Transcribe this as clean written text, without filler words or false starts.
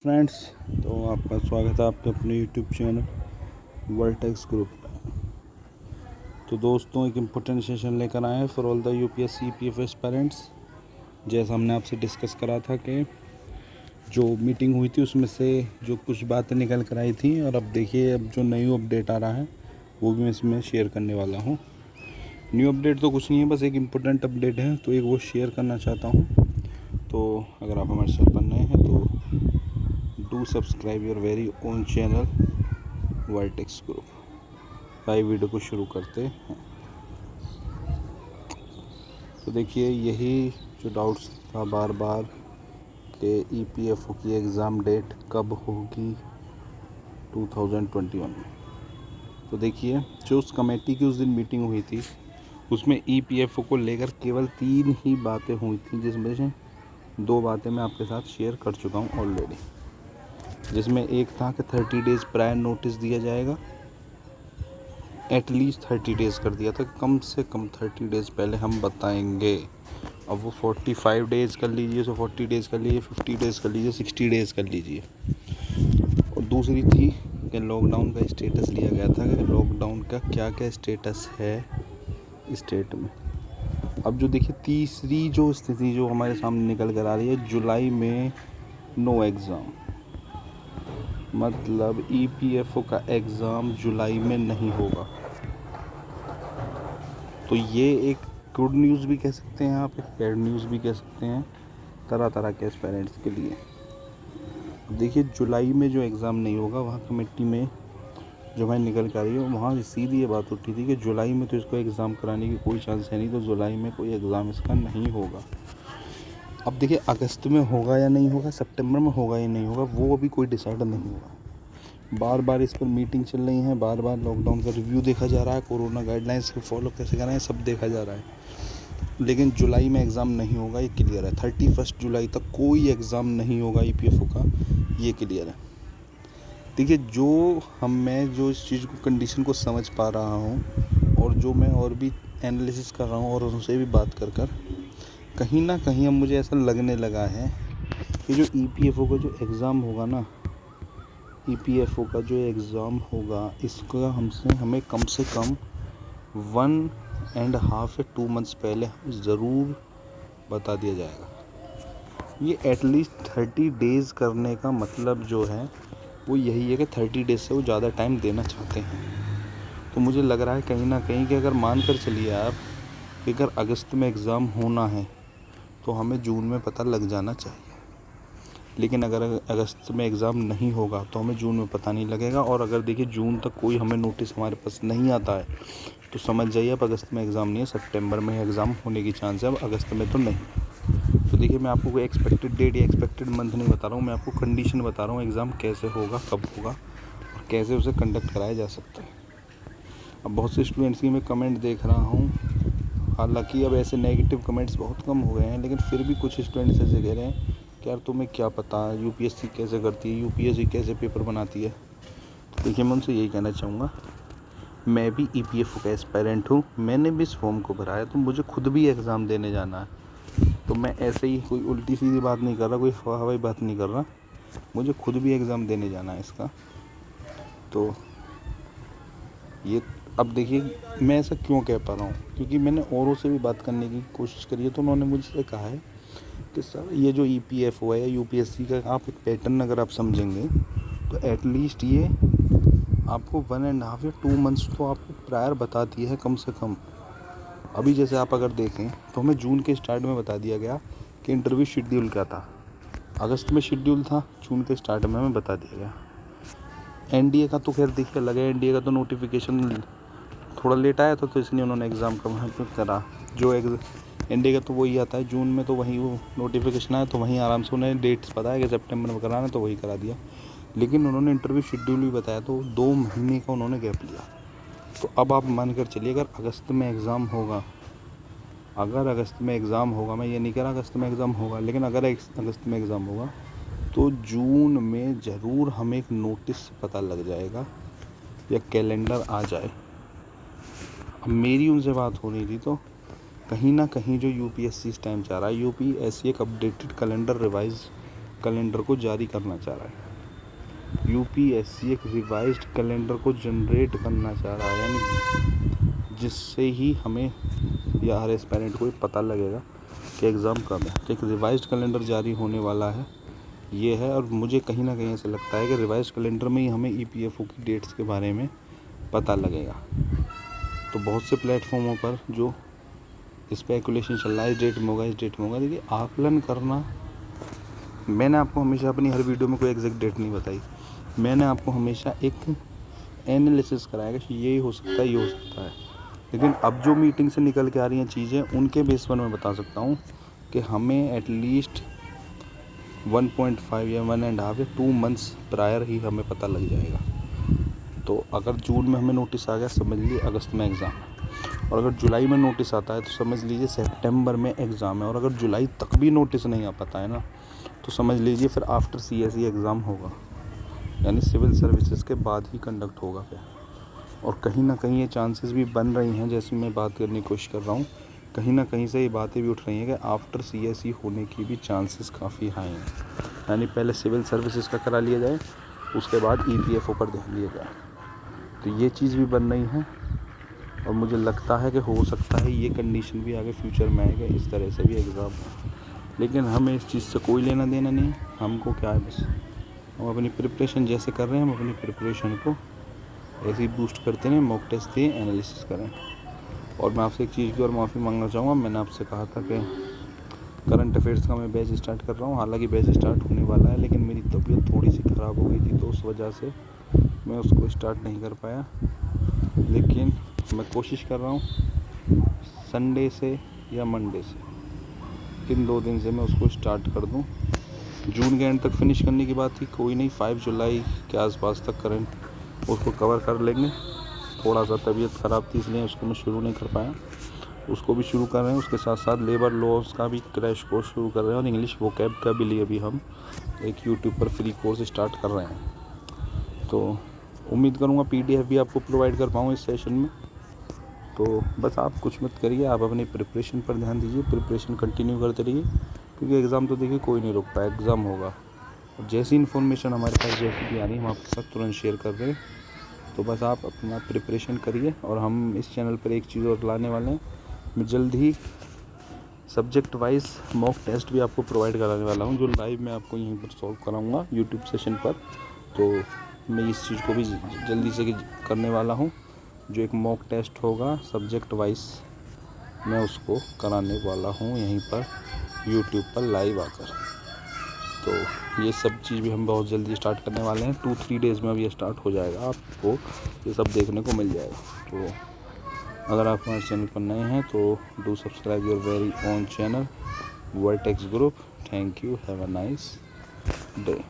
Friends, तो आपका स्वागत है आपके अपने यूट्यूब चैनल वर्टेक्स ग्रुप में। तो दोस्तों, एक इम्पोर्टेंट सेशन लेकर आए हैं for all the UPSC EPF aspirants. जैसा हमने आपसे डिस्कस करा था कि जो मीटिंग हुई थी उसमें से जो कुछ बातें निकल कर आई थी, और अब देखिए अब जो न्यू अपडेट आ रहा है वो भी मैं इसमें शेयर करने वाला हूँ। न्यू अपडेट तो कुछ नहीं है, बस एक इम्पोर्टेंट अपडेट है, तो एक वो शेयर करना चाहता हूँ। तो अगर आप हमारे चैनल पर नए हैं तो do subscribe your very own channel vertex group. आइए वीडियो को शुरू करते हैं। तो देखिए, यही जो डाउट्स था बार बार कि ईपीएफओ की एग्ज़ाम डेट कब होगी 2021 में। तो देखिए, जो उस कमेटी की उस दिन मीटिंग हुई थी उसमें ईपीएफओ को लेकर केवल 3 ही बातें हुई थी, जिसमें से 2 बातें मैं आपके साथ शेयर कर चुका हूँ ऑलरेडी। जिसमें एक था कि 30 डेज़ प्रायर नोटिस दिया जाएगा, एटलीस्ट 30 डेज़ कर दिया था, कम से कम 30 डेज़ पहले हम बताएंगे। अब वो 45 डेज़ कर लीजिए, 40 डेज़ कर लीजिए, 50 डेज़ कर लीजिए, 60 डेज़ कर लीजिए। और दूसरी थी कि लॉकडाउन का स्टेटस लिया गया था कि लॉकडाउन का क्या क्या स्टेटस है स्टेट में। अब जो देखिए, तीसरी जो स्थिति जो हमारे सामने निकल कर आ रही है, जुलाई में नो एग्ज़ाम, मतलब ईपीएफओ का एग्ज़ाम जुलाई में नहीं होगा। तो ये एक गुड न्यूज़ भी कह सकते हैं आप, एक बैड न्यूज़ भी कह सकते हैं तरह तरह के एस्पायरेंट्स के लिए। देखिए, जुलाई में जो एग्ज़ाम नहीं होगा, वहाँ कमेटी में जो मैं निकल कर रही हूँ वहाँ सीधी ये बात उठी थी कि जुलाई में तो इसको एग्ज़ाम कराने की कोई चांस है नहीं, तो जुलाई में कोई एग्ज़ाम इसका नहीं होगा। अब देखिए, अगस्त में होगा या नहीं होगा, सितंबर में होगा या नहीं होगा, वो अभी कोई डिसाइड नहीं हुआ। बार बार इस पर मीटिंग चल रही है, बार बार लॉकडाउन का रिव्यू देखा जा रहा है, कोरोना गाइडलाइंस को फॉलो कैसे कर रहे हैं सब देखा जा रहा है, लेकिन जुलाई में एग्ज़ाम नहीं होगा, ये क्लियर है। 31 जुलाई तक कोई एग्ज़ाम नहीं होगा ईपीएफओ का, ये क्लियर है। देखिए, मैं जो इस चीज़ को कंडीशन को समझ पा रहा हूँ, और जो मैं और भी एनालिसिस कर रहा हूँ और उनसे भी बात कर कहीं ना कहीं अब मुझे ऐसा लगने लगा है कि जो ईपीएफओ का जो एग्ज़ाम होगा ना, ईपीएफओ का जो एग्ज़ाम होगा, इसका हमें कम से कम 1.5 या 2 मंथ्स पहले ज़रूर बता दिया जाएगा। ये एटलीस्ट 30 डेज़ करने का मतलब जो है वो यही है कि 30 डेज़ से वो ज़्यादा टाइम देना चाहते हैं। तो मुझे लग रहा है कहीं ना कहीं कि अगर मान कर चलिए आप कि अगर अगस्त में एग्ज़ाम होना है तो हमें जून में पता लग जाना चाहिए, लेकिन अगर अगस्त में एग्ज़ाम नहीं होगा तो हमें जून में पता नहीं लगेगा। और अगर देखिए जून तक कोई हमें नोटिस हमारे पास नहीं आता है तो समझ जाइए अब अगस्त में एग्ज़ाम नहीं है, सितंबर में एग्ज़ाम होने की चांस है, अब अगस्त में तो नहीं। तो देखिए, मैं आपको कोई एक्सपेक्टेड डेट या एक्सपेक्टेड मंथ नहीं बता रहा हूँ, मैं आपको कंडीशन बता रहा हूँ एग्ज़ाम कैसे होगा, कब होगा और कैसे उसे कंडक्ट कराया जा सकता है। अब बहुत से स्टूडेंट्स की मैं कमेंट देख रहा हूँ, हालांकि अब ऐसे नेगेटिव कमेंट्स बहुत कम हो गए हैं, लेकिन फिर भी कुछ स्टूडेंट्स ऐसे कह रहे हैं कि यार तुम्हें क्या पता यूपीएससी कैसे करती है, यूपीएससी कैसे पेपर बनाती है। तो देखिए, मैं उनसे यही कहना चाहूँगा, मैं भी ईपीएफओ का एस्पायरेंट हूँ, मैंने भी इस फॉर्म को भरा है, तो मुझे खुद भी एग्ज़ाम देने जाना है। तो मैं ऐसे ही कोई उल्टी सीधी बात नहीं कर रहा, कोई हवाई बात नहीं कर रहा, मुझे खुद भी एग्ज़ाम देने जाना है इसका। तो ये अब देखिए, मैं ऐसा क्यों कह पा रहा हूँ, क्योंकि मैंने औरों से भी बात करने की कोशिश करी है, तो उन्होंने मुझसे कहा है कि सर ये जो ईपीएफओ है या यूपीएससी का आप एक पैटर्न अगर आप समझेंगे तो एटलीस्ट ये आपको 1.5 या 2 मंथ्स तो आपको प्रायर बताती है कम से कम। अभी जैसे आप अगर देखें तो हमें जून के स्टार्ट में बता दिया गया कि इंटरव्यू शेड्यूल क्या था, अगस्त में शेड्यूल था, जून के स्टार्ट में हमें बता दिया गया। एनडीए का तो खैर देखिए अलग है, एनडीए का तो नोटिफिकेशन थोड़ा लेट आया था, तो इसलिए उन्होंने एग्ज़ाम का वहाँ पर करा। जो एनडीए का तो वही आता है जून में, तो वहीं वो नोटिफिकेशन आया तो वहीं आराम से उन्हें डेट्स पता है कि सितंबर में कराना, तो वही करा दिया। लेकिन उन्होंने इंटरव्यू शेड्यूल भी बताया, तो 2 महीने का उन्होंने गैप लिया। तो अब आप मान कर चलिए, अगर अगस्त में एग्ज़ाम होगा, मैं ये नहीं कह रहा अगस्त में एग्ज़ाम होगा, लेकिन अगर अगस्त में एग्ज़ाम होगा तो जून में ज़रूर हमें एक नोटिस पता लग जाएगा या कैलेंडर आ जाए। अब मेरी उनसे बात हो रही थी, तो कहीं ना कहीं जो यूपीएससी इस टाइम चाह रहा है, यूपीएससी एक अपडेटेड कैलेंडर रिवाइज कैलेंडर को जारी करना चाह रहा है। यूपीएससी एक रिवाइज्ड कैलेंडर को जनरेट करना चाह रहा है, यानी जिससे ही हमें या हर एस्पायरेंट को पता लगेगा कि एग्ज़ाम कब है। तो एक रिवाइज्ड कैलेंडर जारी होने वाला है, ये है। और मुझे कहीं ना कहीं ऐसा लगता है कि रिवाइज्ड कैलेंडर में ही हमें ईपीएफओ की डेट्स के बारे में पता लगेगा। तो बहुत से प्लेटफॉर्मों पर जो स्पेकुलेशन चल रहा है, इस डेट में होगा, इस डेट में होगा। देखिए, आकलन करना, मैंने आपको हमेशा अपनी हर वीडियो में कोई एग्जैक्ट डेट नहीं बताई। मैंने आपको हमेशा एक एनालिसिस कराया कि ये हो सकता है, ये हो सकता है। लेकिन अब जो मीटिंग से निकल के आ रही हैं चीज़ें, उनके बेस पर मैं बता सकता हूँ कि हमें एटलीस्ट 1.5 या 1.5 या 2 मंथ्स प्रायर ही हमें पता लग जाएगा। तो अगर जून में हमें नोटिस आ गया, समझ लीजिए अगस्त में एग्ज़ाम है। और अगर जुलाई में नोटिस आता है तो समझ लीजिए सितंबर में एग्ज़ाम है। और अगर जुलाई तक भी नोटिस नहीं आ पाता है ना, तो समझ लीजिए फिर आफ्टर सीएसई एग्ज़ाम होगा, यानी सिविल सर्विसेज के बाद ही कंडक्ट होगा फिर। और कहीं ना कहीं ये चांसेस भी बन रही हैं, जैसे मैं बात करने की कोशिश कर रहा हूँ, कहीं ना कहीं से ये बातें भी उठ रही हैं कि आफ्टर सीएसई होने की भी चांसेस काफ़ी हाई हैं। यानी पहले सिविल सर्विसेज का करा लिया जाए, उसके बाद ईपीएफओ पर ध्यान दिया जाए। तो ये चीज़ भी बन रही है, और मुझे लगता है कि हो सकता है ये कंडीशन भी आगे फ्यूचर में आएगा, इस तरह से भी एग्ज़ाम हो। लेकिन हमें इस चीज़ से कोई लेना देना नहीं है। हमको क्या है, बस हम अपनी प्रिपरेशन जैसे कर रहे हैं, हम अपनी प्रिपरेशन को ऐसे ही बूस्ट करते रहें, मॉक टेस्ट दें, एनालिसिस करें। और मैं आपसे एक चीज़ की और माफ़ी मांगना चाहूँगा। मैंने आपसे कहा था कि करंट अफेयर्स का मैं बैच स्टार्ट कर रहा हूँ। हालांकि बैच स्टार्ट होने वाला है, लेकिन मेरी तबीयत थोड़ी सी ख़राब हो गई थी, तो उस वजह से मैं उसको स्टार्ट नहीं कर पाया। लेकिन मैं कोशिश कर रहा हूँ संडे से या मंडे से, इन 2 दिन से मैं उसको स्टार्ट कर दूँ। जून के एंड तक फिनिश करने की बात थी, कोई नहीं, 5 जुलाई के आसपास तक करंट उसको कवर कर लेंगे। थोड़ा सा तबीयत ख़राब थी, इसलिए उसको मैं शुरू नहीं कर पाया। उसको भी शुरू कर रहे हैं। उसके साथ साथ लेबर लॉज का भी क्रैश कोर्स शुरू कर रहे हैं, और इंग्लिश वोकैब का भी लिए अभी हम एक यूट्यूब पर फ्री कोर्स स्टार्ट कर रहे हैं। तो उम्मीद करूँगा पीडीएफ भी आपको प्रोवाइड कर पाऊँ इस सेशन में। तो बस आप कुछ मत करिए, आप अपनी प्रिपरेशन पर ध्यान दीजिए, प्रिपरेशन कंटिन्यू करते रहिए, क्योंकि एग्ज़ाम तो देखिए कोई नहीं रोक पाया, एग्ज़ाम होगा। और जैसी इन्फॉर्मेशन हमारे पास जैसी भी आ रही है, हम आपके साथ तुरंत शेयर कर रहे हैं। तो बस आप अपना प्रिपरेशन करिए। और हम इस चैनल पर एक चीज़ और लाने वाले हैं, मैं जल्द ही सब्जेक्ट वाइज मॉक टेस्ट भी आपको प्रोवाइड कराने वाला हूँ, जो लाइव मैं आपको यहीं पर सॉल्व कराऊँगा यूट्यूब सेशन पर। तो मैं इस चीज़ को भी जल्दी से करने वाला हूँ, जो एक मॉक टेस्ट होगा सब्जेक्ट वाइज, मैं उसको कराने वाला हूँ यहीं पर यूट्यूब पर लाइव आकर। तो ये सब चीज़ भी हम बहुत जल्दी स्टार्ट करने वाले हैं, 2-3 डेज़ में अब ये स्टार्ट हो जाएगा, आपको ये सब देखने को मिल जाएगा। तो अगर आप हमारे चैनल पर नए हैं तो do subscribe your very own channel vertex group. Thank you, have a nice day.